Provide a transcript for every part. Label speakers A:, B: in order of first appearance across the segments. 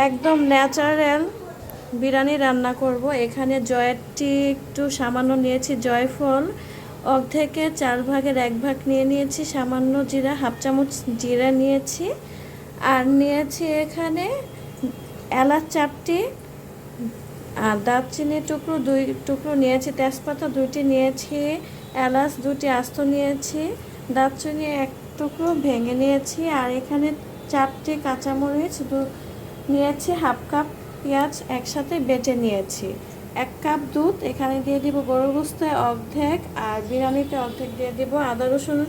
A: একদম ন্যাচারাল বিরিয়ানি রান্না করব। এখানে জয়টি একটু সামান্য নিয়েছি, জয়ফল অর্ধেকে 4 ভাগের 1 ভাগ নিয়ে নিয়েছি, সামান্য জিরা 1/2 চামচ জিরা নিয়েছি, আর নিয়েছি এখানে এলাচ 4টি, আর দারচিনির টুকরো 2 টুকরো নিয়েছি, তেজপাতা 2টি নিয়েছি, এলাচ 2টি আস্ত নিয়েছি, দারচিনি 1 টুকরো ভেঙে নিয়েছি, আর এখানে 4টি কাঁচামরিচ নিয়েছি, 1/2 কাপ পেঁয়াজ একসাথে বেটে নিয়েছি, 1 কাপ দুধ এখানে দিয়ে দিব, গরুর গোশতে অর্ধেক আর বিরিয়ানিতে অর্ধেক দিয়ে দিব, আদা রসুন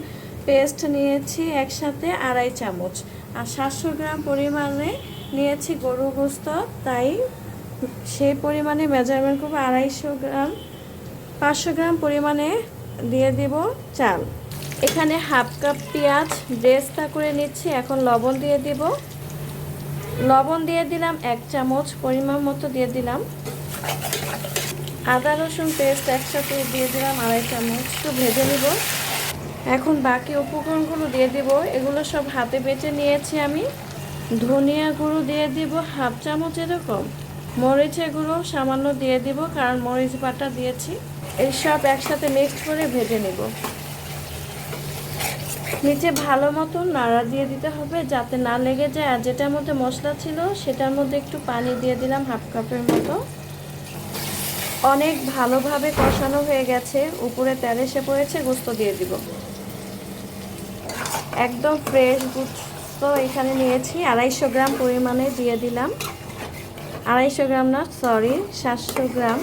A: পেস্ট নিয়েছি একসাথে 2.5 চামচ, আর 700 গ্রাম পরিমাণে নিয়েছি গরুর গোশত, তাই সেই পরিমাণে মেজারমেন্ট করবো 250 গ্রাম। 500 গ্রাম পরিমাণে দিয়ে দিব চাল। এখানে 1/2 কাপ পেঁয়াজ বেরেস্তা করে নিচ্ছি। এখন লবণ দিয়ে দিব, লবণ দিয়ে দিলাম 1 চামচ পরিমাণ মতো দিয়ে দিলাম, আদা রসুন পেস্ট একসাথে দিয়ে দিলাম 2.5 চামচ, একটু ভেজে নিব। এখন বাকি উপকরণগুলো দিয়ে দিব, এগুলো সব হাতে বেটে নিয়েছি আমি। ধনিয়া গুঁড়ো দিয়ে দিব 1/2 চামচ এরকম, মরিচের গুঁড়ো সামান্য দিয়ে দিব কারণ মরিচ বাটা দিয়েছি। এই সব একসাথে মিক্সড করে ভেজে নেব। নিচে ভালো মতো নাড়া দিয়ে দিতে হবে যাতে না লেগে যায়, আর যেটার মধ্যে মশলা ছিল সেটার মধ্যে একটু পানি দিয়ে দিলাম 1/2 কাপের মতো। অনেক ভালোভাবে কষানো হয়ে গেছে, উপরে তেল এসে পড়েছে, গোশত দিয়ে দিব। একদম ফ্রেশ গোশত এখানে নিয়েছি, 250 গ্রাম পরিমাণে দিয়ে দিলাম, 250 গ্রাম না সরি 700 গ্রাম,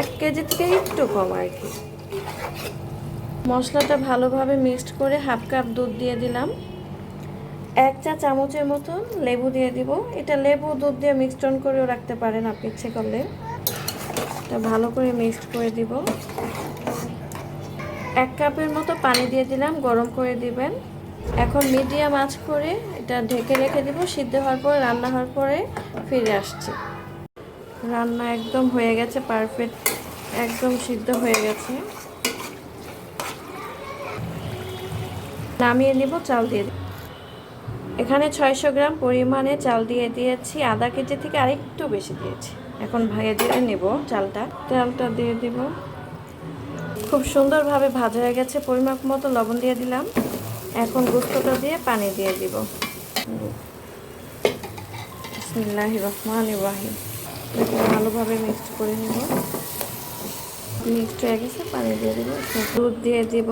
A: 1 কেজি থেকে একটু কম আর কি। মশলাটা ভালোভাবে মিক্সড করে 1/2 কাপ দুধ দিয়ে দিলাম, 1 চা চামচের মতন লেবু দিয়ে দিব। এটা লেবু দুধ দিয়ে মিক্সড করেও রাখতে পারেন আপনি ইচ্ছে করলে। এটা ভালো করে মিক্সড করে দিব। 1 কাপের মতো পানি দিয়ে দিলাম, গরম করে দিবেন। এখন মিডিয়াম আঁচ করে এটা ঢেকে রেখে দিব, সিদ্ধ হওয়ার পরে রান্না হওয়ার পরে ফিরে আসছি। রান্না একদম হয়ে গেছে, পারফেক্ট একদম সিদ্ধ হয়ে গেছে। নামিয়ে নিব, চাল দিয়ে দিব। এখানে 600 গ্রাম পরিমাণে চাল দিয়ে দিয়েছি, আধা কেজি থেকে আরেকটু বেশি দিয়েছি। এখন ভেজে নেব চালটা, চালটা দিয়ে দিব। খুব সুন্দরভাবে ভাজা হয়ে গেছে, পরিমাপ মতো লবণ দিয়ে দিলাম। এখন গোশতটা দিয়ে পানি দিয়ে দিব। বিসমিল্লাহির রহমানির রহিম। ভালোভাবে মিক্সড করে নেব। মিক্সড হয়ে গেছে, পানি দিয়ে দিব, দুধ দিয়ে দিব।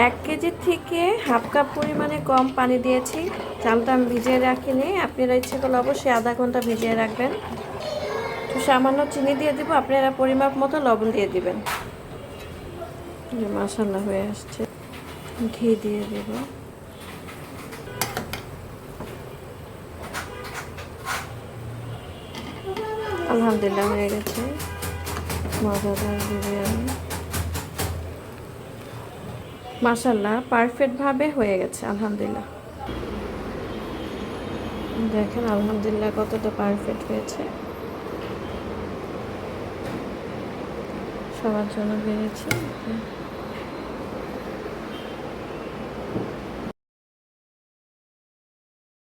A: 1 কেজি থেকে 1/2 কাপ পরিমাণে কম পানি দিয়েছি। চালটা আমি ভিজিয়ে রাখিনি, আপনারা ইচ্ছে করলে অবশ্যই আধা ঘন্টা ভিজিয়ে রাখবেন। তো সামান্য চিনি দিয়ে দিব, আপনারা পরিমাপ মতো লবণ দিয়ে দিবেন। মাশাআল্লাহ হয়ে আসছে। ঘি দিয়ে দিব। আলহামদুলিল্লাহ হয়ে গেছে মজাদার বিরিয়ানি। মাশাআল্লাহ পারফেক্টভাবে হয়ে গেছে, আলহামদুলিল্লাহ। দেখেন আলহামদুলিল্লাহ কতটা পারফেক্ট হয়েছে। সবার জন্য বেড়েছে।